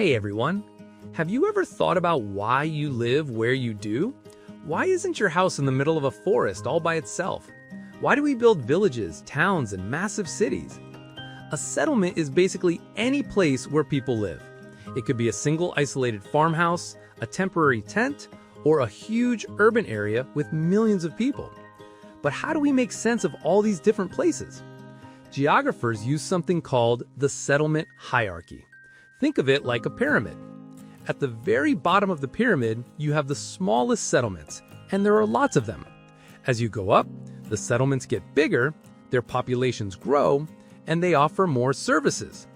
Hey everyone! Have you ever thought about why you live where you do? Why isn't your house in the middle of a forest all by itself? Why do we build villages, towns, and massive cities? A settlement is basically any place where people live. It could be a single isolated farmhouse, a temporary tent, or a huge urban area with millions of people. But how do we make sense of all these different places? Geographers use something called the settlement hierarchy. Think of it like a pyramid. At the very bottom of the pyramid, you have the smallest settlements, and there are lots of them. As you go up, the settlements get bigger, their populations grow, and they offer more services.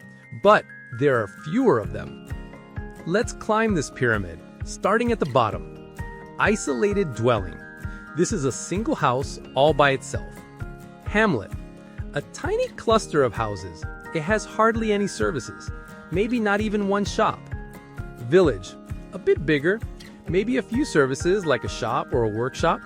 But there are fewer of them. Let's climb this pyramid, starting at the bottom. Isolated dwelling. This is a single house all by itself. Hamlet. A tiny cluster of houses. It has hardly any services, maybe not even one shop. Village. A bit bigger, maybe a few services like a shop or a workshop.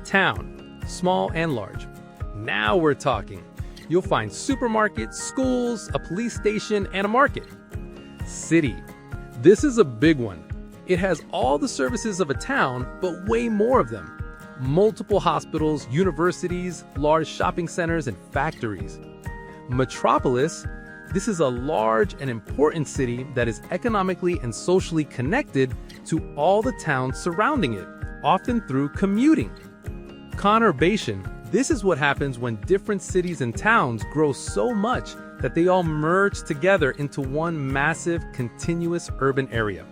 Town. Small and large. Now we're talking. You'll find supermarkets, schools, a police station, and a market. City. This is a big one. It has all the services of a town, but way more of them. Multiple hospitals, universities, large shopping centers, and factories. Metropolis. This is a large and important city that is economically and socially connected to all the towns surrounding it, often through commuting. Conurbation. This is what happens when different cities and towns grow so much that they all merge together into one massive, continuous urban area.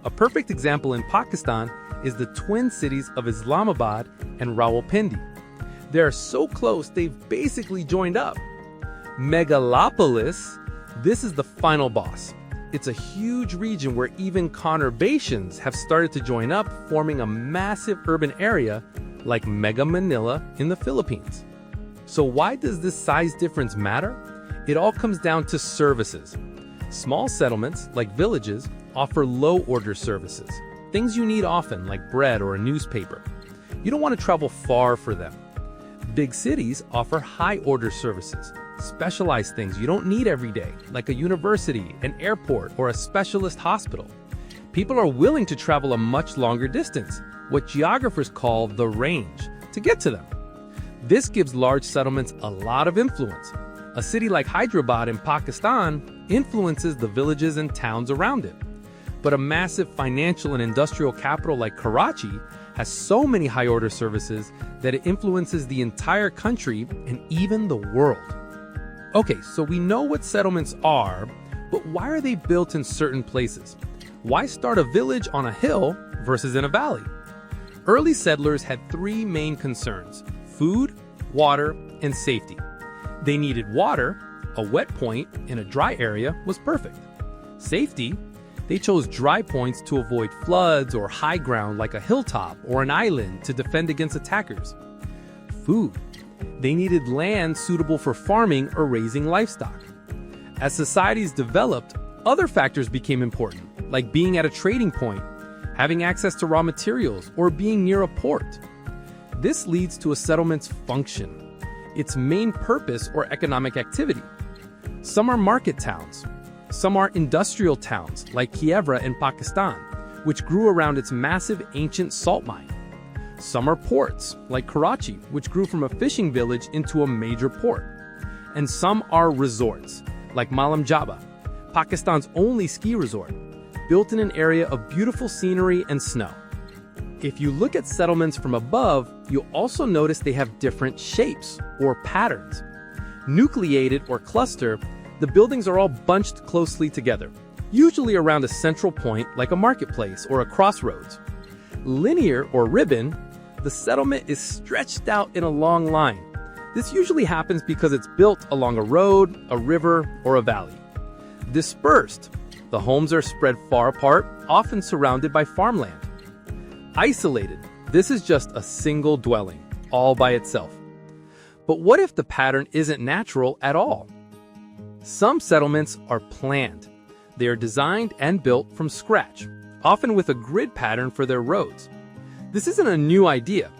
A perfect example in Pakistan is the twin cities of Islamabad and Rawalpindi. They are so close they've basically joined up. Megalopolis. This is the final boss. It's a huge region where even conurbations have started to join up, forming a massive urban area like Mega Manila in the Philippines. So why does this size difference matter? It all comes down to services. Small settlements, like villages, offer low-order services, things you need often, like bread or a newspaper. You don't want to travel far for them. Big cities offer high-order services, specialized things you don't need every day, like a university, an airport, or a specialist hospital. People are willing to travel a much longer distance, what geographers call the range, to get to them. This gives large settlements a lot of influence. A city like Hyderabad in Pakistan influences the villages and towns around it. But a massive financial and industrial capital like Karachi has so many high-order services that it influences the entire country and even the world. Okay, so we know what settlements are, but why are they built in certain places? Why start a village on a hill versus in a valley? Early settlers had three main concerns: food, water, and safety. They needed water. A wet point in a dry area was perfect. Safety. They chose dry points to avoid floods or high ground like a hilltop or an island to defend against attackers. Food. They needed land suitable for farming or raising livestock. As societies developed, other factors became important, like being at a trading point, having access to raw materials, or being near a port. This leads to a settlement's function, its main purpose or economic activity. Some are market towns. Some are industrial towns, like Kievra in Pakistan, which grew around its massive ancient salt mine. Some are ports, like Karachi, which grew from a fishing village into a major port. And some are resorts, like Malam Jaba, Pakistan's only ski resort, built in an area of beautiful scenery and snow. If you look at settlements from above, you'll also notice they have different shapes or patterns. Nucleated or cluster, the buildings are all bunched closely together, usually around a central point like a marketplace or a crossroads. Linear or ribbon, the settlement is stretched out in a long line. This usually happens because it's built along a road, a river, or a valley. Dispersed, the homes are spread far apart, often surrounded by farmland. Isolated, this is just a single dwelling, all by itself. But what if the pattern isn't natural at all? Some settlements are planned. They are designed and built from scratch, often with a grid pattern for their roads. This isn't a new idea.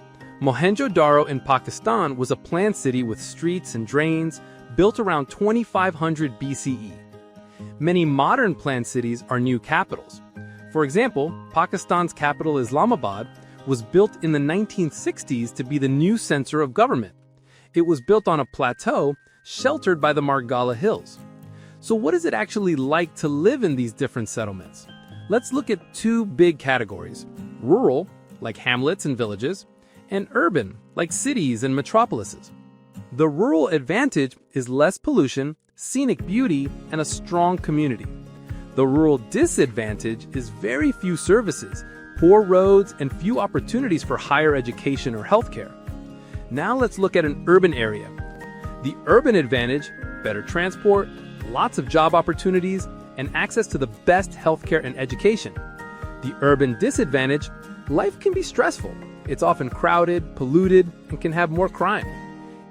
Mohenjo-Daro in Pakistan was a planned city with streets and drains built around 2500 BCE. Many modern planned cities are new capitals. For example, Pakistan's capital Islamabad was built in the 1960s to be the new center of government. It was built on a plateau sheltered by the Margalla Hills. So what is it actually like to live in these different settlements? Let's look at two big categories: rural, like hamlets and villages, and urban, like cities and metropolises. The rural advantage is less pollution, scenic beauty, and a strong community. The rural disadvantage is very few services, poor roads, and few opportunities for higher education or healthcare. Now let's look at an urban area. The urban advantage: better transport, lots of job opportunities, and access to the best healthcare and education. The urban disadvantage: life can be stressful. It's often crowded, polluted, and can have more crime.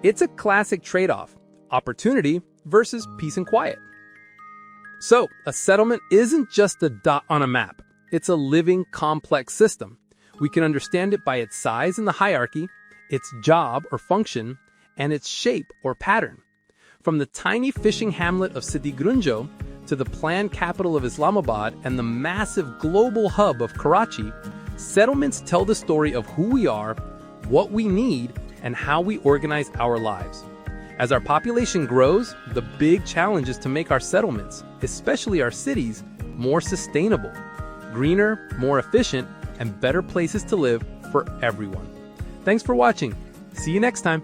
It's a classic trade-off: opportunity versus peace and quiet. So, a settlement isn't just a dot on a map. It's a living, complex system. We can understand it by its size in the hierarchy, its job or function, and its shape or pattern. From the tiny fishing hamlet of Sidi Grunjo to the planned capital of Islamabad and the massive global hub of Karachi, settlements tell the story of who we are, what we need, and how we organize our lives. As our population grows, the big challenge is to make our settlements, especially our cities, more sustainable, greener, more efficient, and better places to live for everyone. Thanks for watching. See you next time.